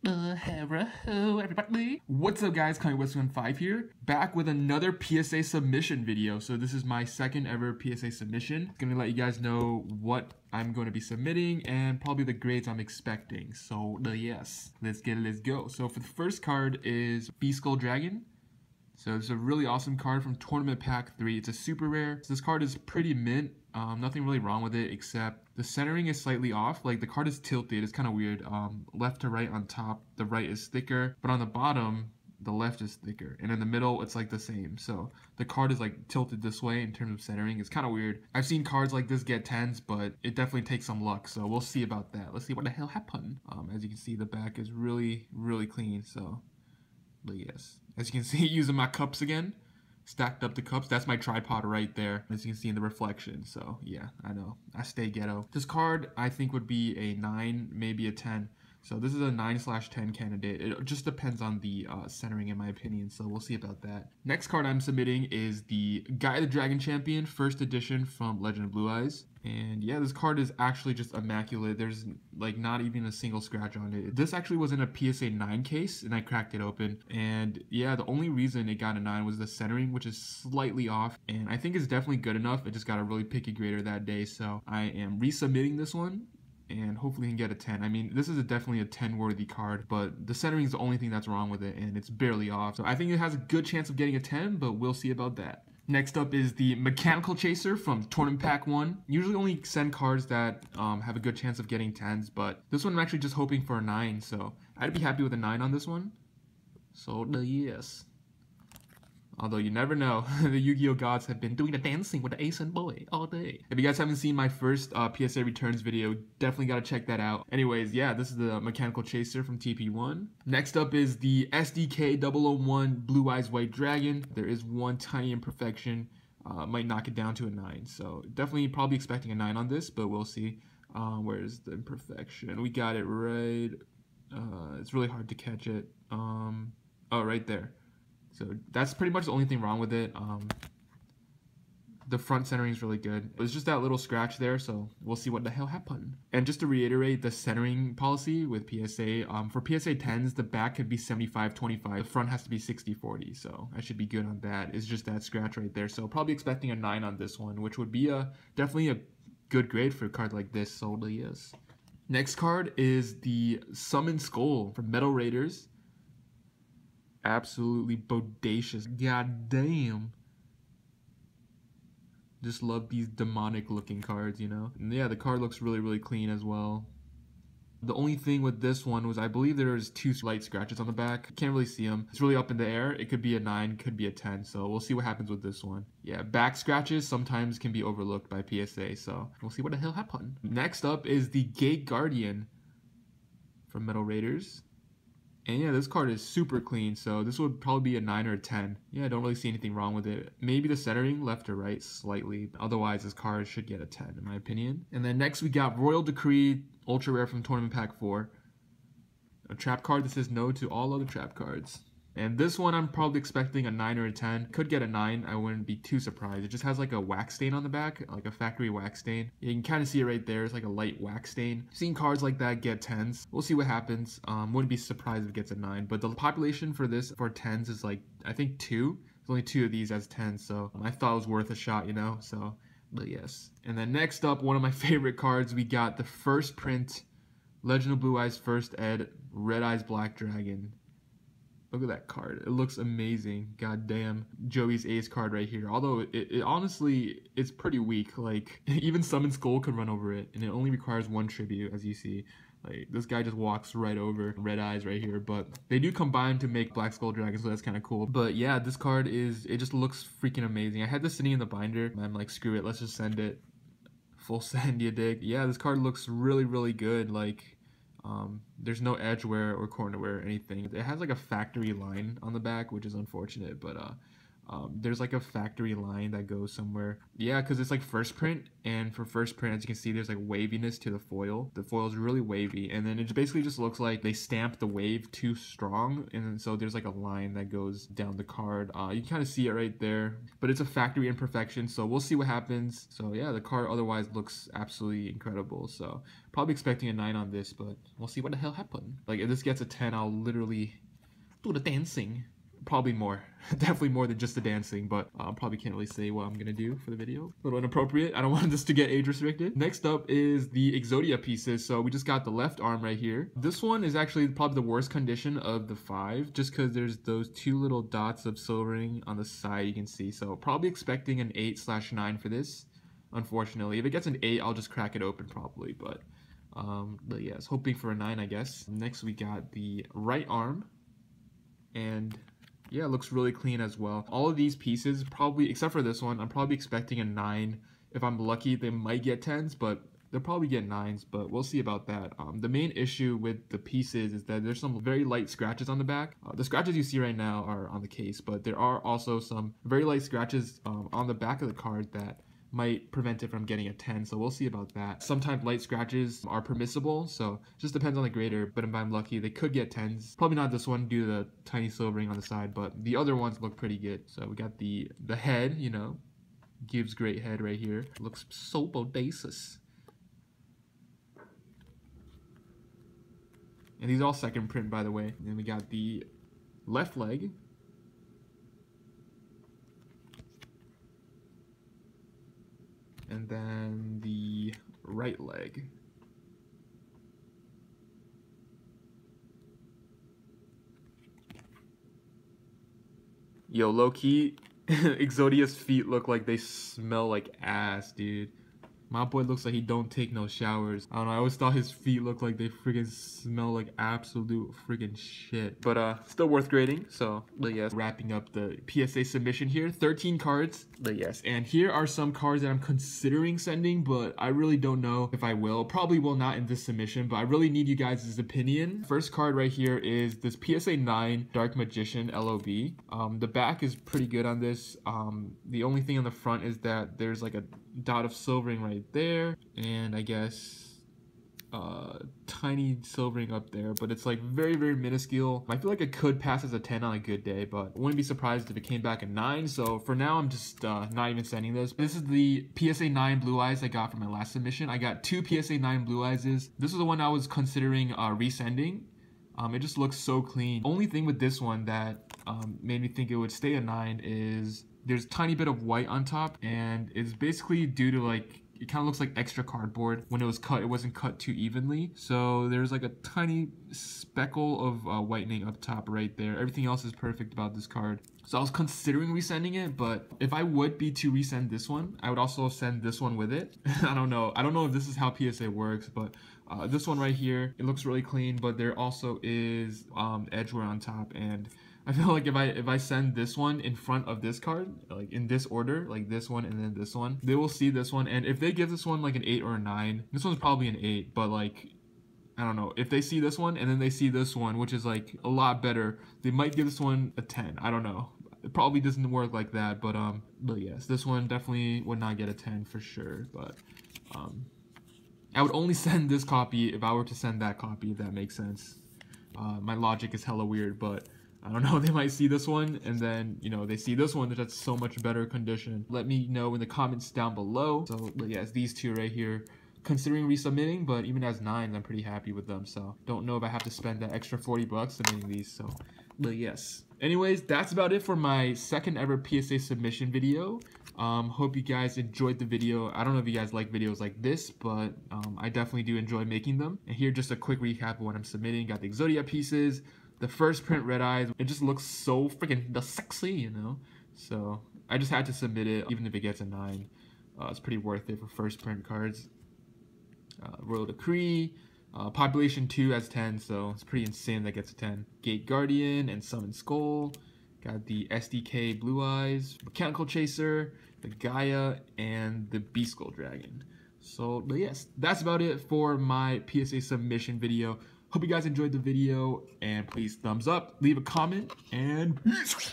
Hello everybody. What's up guys, West15 here, back with another PSA submission video. So this is my second ever PSA submission. Gonna let you guys know what I'm going to be submitting and probably the grades I'm expecting. So yes, let's go. So for the first card is Beast Skull Dragon. So it's a really awesome card from Tournament Pack 3. It's a super rare. So this card is pretty mint. Nothing really wrong with it except the centering is slightly off. Like the card is tilted. It's kind of weird. Left to right on top, the right is thicker, but on the bottom, the left is thicker. And in the middle, it's like the same. So the card is like tilted this way in terms of centering. It's kind of weird. I've seen cards like this get 10s, but it definitely takes some luck. So we'll see about that. Let's see what the hell happened. As you can see, the back is really, really clean. So, but yes, as you can see, using my cups again. Stacked up the cups. That's my tripod right there, as you can see in the reflection. So yeah, I know, I stay ghetto. This card I think would be a 9, maybe a 10. So this is a 9/10 candidate. It just depends on the centering in my opinion, so we'll see about that. Next card I'm submitting is the Guy the Dragon Champion first edition from Legend of Blue Eyes. And yeah, this card is actually just immaculate. There's like not even a single scratch on it. This actually was in a PSA 9 case and I cracked it open. And yeah, the only reason it got a 9 was the centering, which is slightly off. And I think it's definitely good enough. It just got a really picky grader that day. So I am resubmitting this one and hopefully can get a 10. I mean, this is definitely a 10 worthy card, but the centering is the only thing that's wrong with it and it's barely off. So I think it has a good chance of getting a 10, but we'll see about that. Next up is the Mechanical Chaser from Tournament Pack 1. Usually only send cards that have a good chance of getting 10s, but this one I'm actually just hoping for a 9, so I'd be happy with a 9 on this one. So yes. Although you never know, the YuGiOh gods have been doing the dancing with the Asian boy all day. If you guys haven't seen my first PSA returns video, definitely gotta check that out. Anyways, yeah, this is the Mechanical Chaser from TP1. Next up is the SDK 001 Blue Eyes White Dragon. There is one tiny imperfection, might knock it down to a 9. So definitely probably expecting a 9 on this, but we'll see. Where's the imperfection? We got it right. It's really hard to catch it. Oh, right there. So that's pretty much the only thing wrong with it. The front centering is really good. It's just that little scratch there, so we'll see what the hell happened. And just to reiterate the centering policy with PSA, for PSA 10s, the back could be 75-25. The front has to be 60-40, so I should be good on that. It's just that scratch right there. So probably expecting a 9 on this one, which would be definitely a good grade for a card like this, so yes. Next card is the Summon Skull from Metal Raiders. Absolutely bodacious. God damn. Just love these demonic looking cards, you know? And yeah, the card looks really, really clean as well. The only thing with this one was I believe there's 2 light scratches on the back. Can't really see them. It's really up in the air. It could be a 9, could be a 10. So we'll see what happens with this one. Yeah, back scratches sometimes can be overlooked by PSA. So we'll see what the hell happened. Next up is the Gate Guardian from Metal Raiders. And yeah, this card is super clean, so this would probably be a 9 or a 10. Yeah, I don't really see anything wrong with it. Maybe the centering left or right slightly. Otherwise, this card should get a 10 in my opinion. And then next we got Royal Decree, ultra rare from Tournament Pack 4. A trap card that says no to all other trap cards. And this one I'm probably expecting a 9 or a 10. Could get a 9, I wouldn't be too surprised. It just has like a wax stain on the back, like a factory wax stain. You can kind of see it right there, it's like a light wax stain. Seeing cards like that get 10s, we'll see what happens. Wouldn't be surprised if it gets a 9, but the population for this, for 10s is like, I think 2. There's only 2 of these as 10s, so I thought it was worth a shot, you know, so, but yes. And then next up, one of my favorite cards, we got the first print, Legend of Blue Eyes First Ed, Red Eyes Black Dragon. Look at that card. It looks amazing. God damn. Joey's ace card right here. Although it honestly, it's pretty weak. Like, even Summon Skull could run over it. And it only requires 1 tribute, as you see. Like, this guy just walks right over. Red Eyes right here. But they do combine to make Black Skull Dragon, so that's kind of cool. But yeah, this card is, it just looks freaking amazing. I had this sitting in the binder. I'm like, screw it. Let's just send it. Full send, you dig? Yeah, this card looks really, really good. Like, there's no edge wear or corner wear or anything. It has like a factory line on the back, which is unfortunate, but There's like a factory line that goes somewhere. Yeah, because it's like first print, and for first print, as you can see, there's like waviness to the foil. The foil is really wavy, and then it basically just looks like they stamped the wave too strong, and so there's like a line that goes down the card. You can kind of see it right there, but it's a factory imperfection, so we'll see what happens. So yeah, the card otherwise looks absolutely incredible. So probably expecting a 9 on this, but we'll see what the hell happened. Like if this gets a 10, I'll literally do the dancing. Probably more. Definitely more than just the dancing, but probably can't really say what I'm gonna do for the video. A little inappropriate. I don't want this to get age restricted. Next up is the Exodia Pieces. So we just got the left arm right here. This one is actually probably the worst condition of the 5, just because there's those 2 little dots of silvering on the side you can see. So probably expecting an 8/9 for this, unfortunately. If it gets an 8, I'll just crack it open probably, but yes, hoping for a 9, I guess. Next we got the right arm, and yeah, it looks really clean as well. All of these pieces, probably, except for this one, I'm probably expecting a 9. If I'm lucky, they might get 10s, but they'll probably get 9s, but we'll see about that. The main issue with the pieces is that there's some very light scratches on the back. The scratches you see right now are on the case, but there are also some very light scratches on the back of the card that might prevent it from getting a 10, so we'll see about that. Sometimes light scratches are permissible, so it just depends on the grader, but if I'm lucky, they could get 10s. Probably not this one due to the tiny silvering on the side, but the other ones look pretty good. So we got the head, you know, gives great head right here. Looks so bodacious. And these are all second print, by the way. And then we got the left leg. And then the right leg. Yo, low-key, Exodia's feet look like they smell like ass, dude. My boy looks like he don't take no showers. I don't know, I always thought his feet looked like they freaking smell like absolute freaking shit. But still worth grading, so but yes, wrapping up the PSA submission here. 13 cards, but yes. And here are some cards that I'm considering sending, but I really don't know if I will. Probably will not in this submission, but I really need you guys' opinion. First card right here is this PSA 9 Dark Magician LOB. The back is pretty good on this. The only thing on the front is that there's like a dot of silvering right there, and I guess tiny silvering up there, but it's like very minuscule. I feel like it could pass as a 10 on a good day, but I wouldn't be surprised if it came back a 9. So for now, I'm just not even sending this. This is the PSA 9 Blue Eyes I got from my last submission. I got 2 PSA 9 Blue Eyes. This is the one I was considering resending. It just looks so clean. Only thing with this one that made me think it would stay a 9 is there's a tiny bit of white on top, and it's basically due to like, it kind of looks like extra cardboard. When it was cut, it wasn't cut too evenly. So there's like a tiny speckle of whitening up top right there. Everything else is perfect about this card. So I was considering resending it, but if I would be to resend this one, I would also send this one with it. I don't know if this is how PSA works, but this one right here, it looks really clean, but there also is edgeware on top, and I feel like if I send this one in front of this card, like in this order, like this one and then this one, they will see this one, and if they give this one like an 8 or a 9, this one's probably an 8, but like, I don't know, if they see this one and then they see this one, which is like a lot better, they might give this one a 10. I don't know. It probably doesn't work like that, but yes, this one definitely would not get a 10 for sure, but I would only send this copy if I were to send that copy, if that makes sense. My logic is hella weird, but I don't know, they might see this one, and then, you know, they see this one that's so much better condition. Let me know in the comments down below. So, but yes, these two right here, considering resubmitting, but even as 9s, I'm pretty happy with them. So, don't know if I have to spend that extra 40 bucks submitting these, so, but yes. Anyways, that's about it for my second ever PSA submission video. Hope you guys enjoyed the video. I don't know if you guys like videos like this, but I definitely do enjoy making them. And here, just a quick recap of what I'm submitting. Got the Exodia Pieces, the first print Red Eyes. It just looks so freaking sexy, you know? So I just had to submit it, even if it gets a 9. It's pretty worth it for first print cards. Royal Decree, Population 2 has 10, so it's pretty insane that gets a 10. Gate Guardian and Summon Skull. Got the SDK Blue Eyes, Mechanical Chaser, the Gaia, and the Beast Skull Dragon. So, but yes, that's about it for my PSA submission video. Hope you guys enjoyed the video, and please thumbs up, leave a comment, and peace!